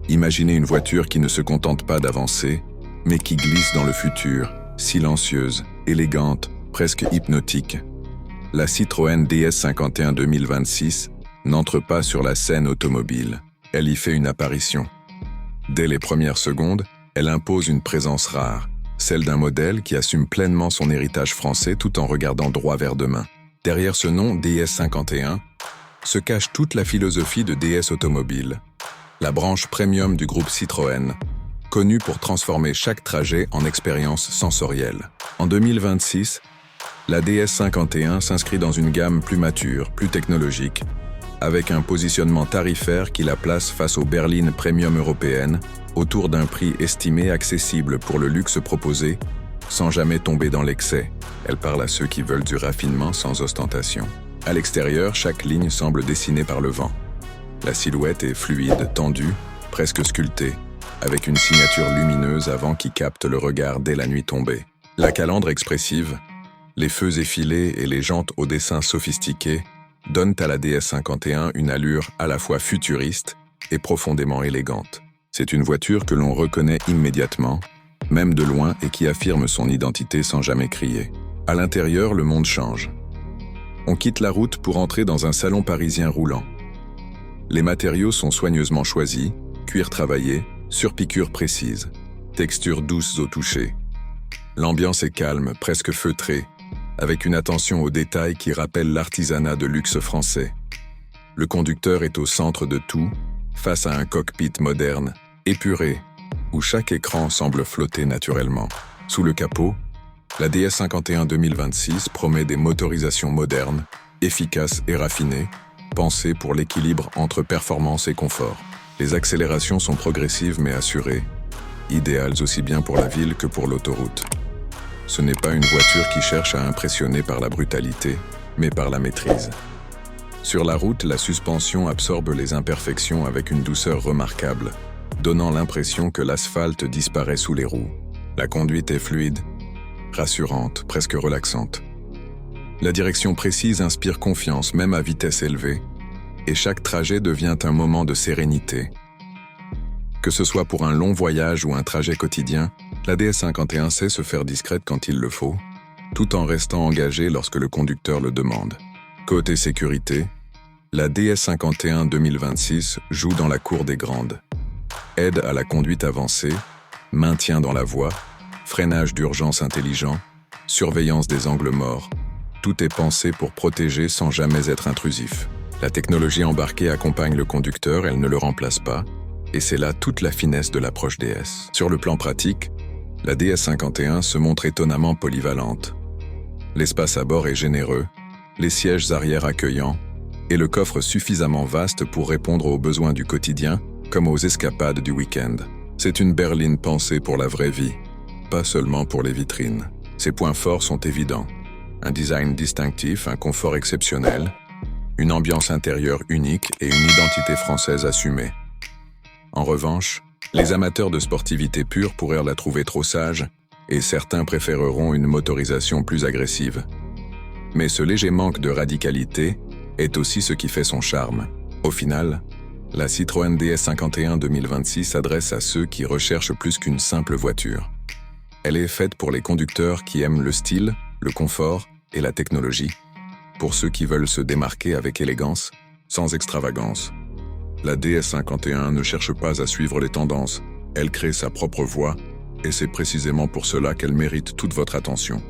Imaginez une voiture qui ne se contente pas d'avancer, mais qui glisse dans le futur, silencieuse, élégante, presque hypnotique. La Citroën DS51 2026 n'entre pas sur la scène automobile. Elle y fait une apparition. Dès les premières secondes, elle impose une présence rare, celle d'un modèle qui assume pleinement son héritage français tout en regardant droit vers demain. Derrière ce nom DS51 se cache toute la philosophie de DS Automobile, la branche premium du groupe Citroën, connue pour transformer chaque trajet en expérience sensorielle. En 2026, la DS51 s'inscrit dans une gamme plus mature, plus technologique, avec un positionnement tarifaire qui la place face aux berlines premium européennes, autour d'un prix estimé accessible pour le luxe proposé, sans jamais tomber dans l'excès. Elle parle à ceux qui veulent du raffinement sans ostentation. À l'extérieur, chaque ligne semble dessinée par le vent. La silhouette est fluide, tendue, presque sculptée, avec une signature lumineuse avant qui capte le regard dès la nuit tombée. La calandre expressive, les feux effilés et les jantes au dessin sophistiqué donnent à la DS51 une allure à la fois futuriste et profondément élégante. C'est une voiture que l'on reconnaît immédiatement, même de loin, et qui affirme son identité sans jamais crier. À l'intérieur, le monde change. On quitte la route pour entrer dans un salon parisien roulant. Les matériaux sont soigneusement choisis, cuir travaillé, surpiqûre précise, textures douces au toucher. L'ambiance est calme, presque feutrée, avec une attention aux détails qui rappelle l'artisanat de luxe français. Le conducteur est au centre de tout, face à un cockpit moderne, épuré, où chaque écran semble flotter naturellement. Sous le capot, la DS51 2026 promet des motorisations modernes, efficaces et raffinées, pensées pour l'équilibre entre performance et confort. Les accélérations sont progressives mais assurées, idéales aussi bien pour la ville que pour l'autoroute. Ce n'est pas une voiture qui cherche à impressionner par la brutalité, mais par la maîtrise. Sur la route, la suspension absorbe les imperfections avec une douceur remarquable, donnant l'impression que l'asphalte disparaît sous les roues. La conduite est fluide, rassurante, presque relaxante. La direction précise inspire confiance, même à vitesse élevée, et chaque trajet devient un moment de sérénité. Que ce soit pour un long voyage ou un trajet quotidien, la DS51 sait se faire discrète quand il le faut, tout en restant engagée lorsque le conducteur le demande. Côté sécurité, la DS51 2026 joue dans la cour des grandes. Aide à la conduite avancée, maintien dans la voie, freinage d'urgence intelligent, surveillance des angles morts. Tout est pensé pour protéger sans jamais être intrusif. La technologie embarquée accompagne le conducteur, elle ne le remplace pas, et c'est là toute la finesse de l'approche DS. Sur le plan pratique, la DS51 se montre étonnamment polyvalente. L'espace à bord est généreux, les sièges arrière accueillants, et le coffre suffisamment vaste pour répondre aux besoins du quotidien comme aux escapades du week-end. C'est une berline pensée pour la vraie vie, pas seulement pour les vitrines. Ses points forts sont évidents. Un design distinctif, un confort exceptionnel, une ambiance intérieure unique et une identité française assumée. En revanche, les amateurs de sportivité pure pourraient la trouver trop sage, et certains préféreront une motorisation plus agressive. Mais ce léger manque de radicalité est aussi ce qui fait son charme. Au final, la Citroën DS51 2026 s'adresse à ceux qui recherchent plus qu'une simple voiture. Elle est faite pour les conducteurs qui aiment le style, le confort et la technologie, pour ceux qui veulent se démarquer avec élégance, sans extravagance. La DS51 ne cherche pas à suivre les tendances, elle crée sa propre voie, et c'est précisément pour cela qu'elle mérite toute votre attention.